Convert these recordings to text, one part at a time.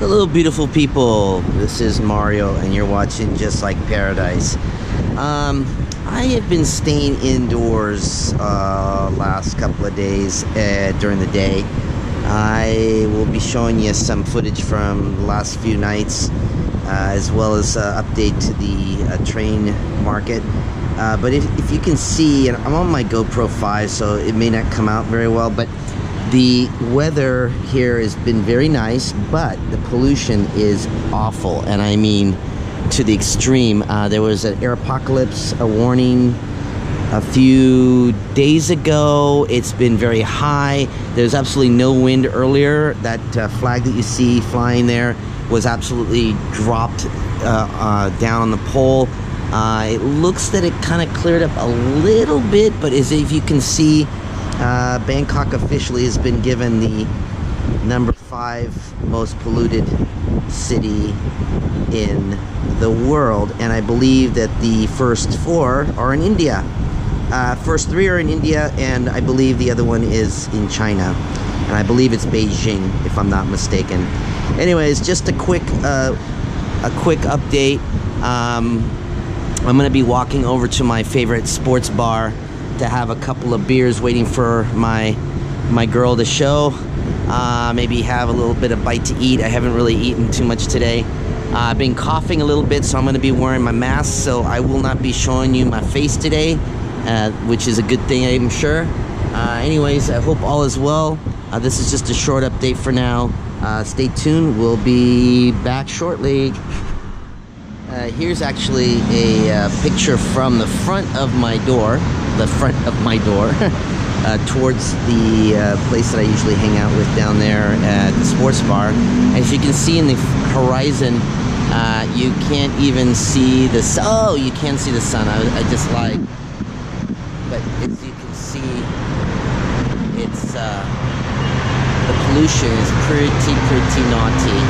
Hello beautiful people, this is Mario and you're watching Just Like Paradise. I have been staying indoors last couple of days during the day. I will be showing you some footage from the last few nights as well as update to the train market. But if you can see, and I'm on my GoPro 5 so it may not come out very well, but the weather here has been very nice, but the pollution is awful, and I mean to the extreme. There was an Airpocalypse, a warning a few days ago. It's been very high. There's absolutely no wind earlier. That flag that you see flying there was absolutely dropped down on the pole. It looks that it kind of cleared up a little bit, but as if you can see, Bangkok officially has been given the number 5 most polluted city in the world, and I believe that the first 4 are in India. First 3 are in India, and I believe the other one is in China, and I believe it's Beijing, if I'm not mistaken. Anyways, just a quick update. I'm gonna be walking over to my favorite sports bar to have a couple of beers, waiting for my girl to show. Maybe have a little bit of bite to eat. I haven't really eaten too much today. I've been coughing a little bit, so I'm going to be wearing my mask, so I will not be showing you my face today, which is a good thing, I'm sure. Anyways, I hope all is well. This is just a short update for now. Stay tuned. We'll be back shortly. Here's actually a picture from the front of my door, towards the place that I usually hang out with down there at the sports bar. As you can see in the horizon, you can't even see the sun. Oh, you can see the sun. I just lied. But as you can see, it's the pollution is pretty naughty.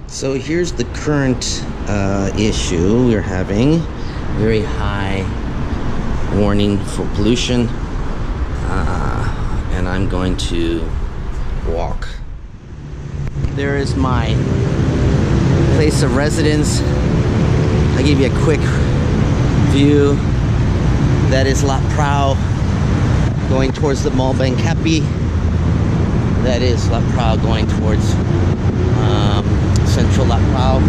So here's the current issue we're having. Very high warning for pollution, and I'm going to walk. There is my place of residence. I give you a quick view. That is La Prao going towards the Mall Bangkapi. That is La Prao going towards Central La Prao,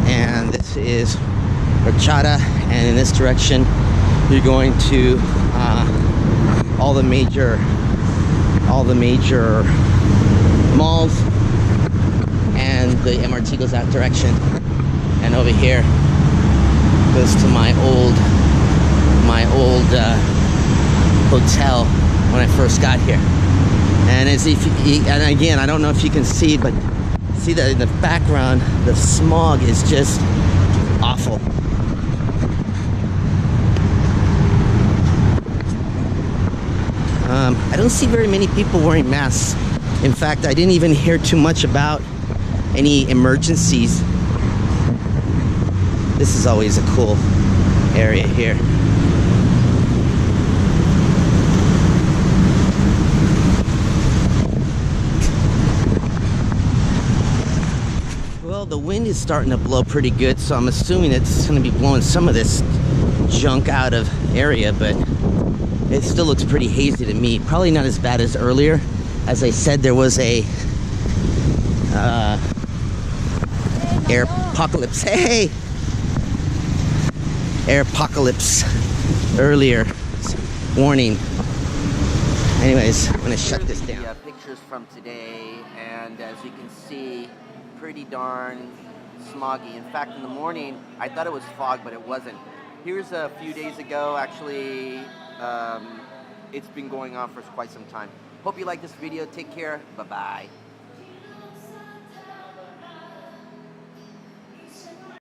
and this is Waterside, and in this direction you're going to all the major malls, and the MRT goes that direction, and over here goes to my old hotel when I first got here. And as if and again, I don't know if you can see, but see that in the background, the smog is just awful. I don't see very many people wearing masks. In fact, I didn't even hear too much about any emergencies. This is always a cool area here. Well, the wind is starting to blow pretty good, so I'm assuming it's going to be blowing some of this junk out of area, but it still looks pretty hazy to me. Probably not as bad as earlier. As I said, there was a Airpocalypse. Hey! Airpocalypse earlier. Warning. Anyways, I'm gonna shut this down. Pictures from today, and as you can see, pretty darn smoggy. In fact, in the morning, I thought it was fog, but it wasn't. Here's a few days ago, actually. It's been going on for quite some time. Hope you like this video. Take care. Bye-bye.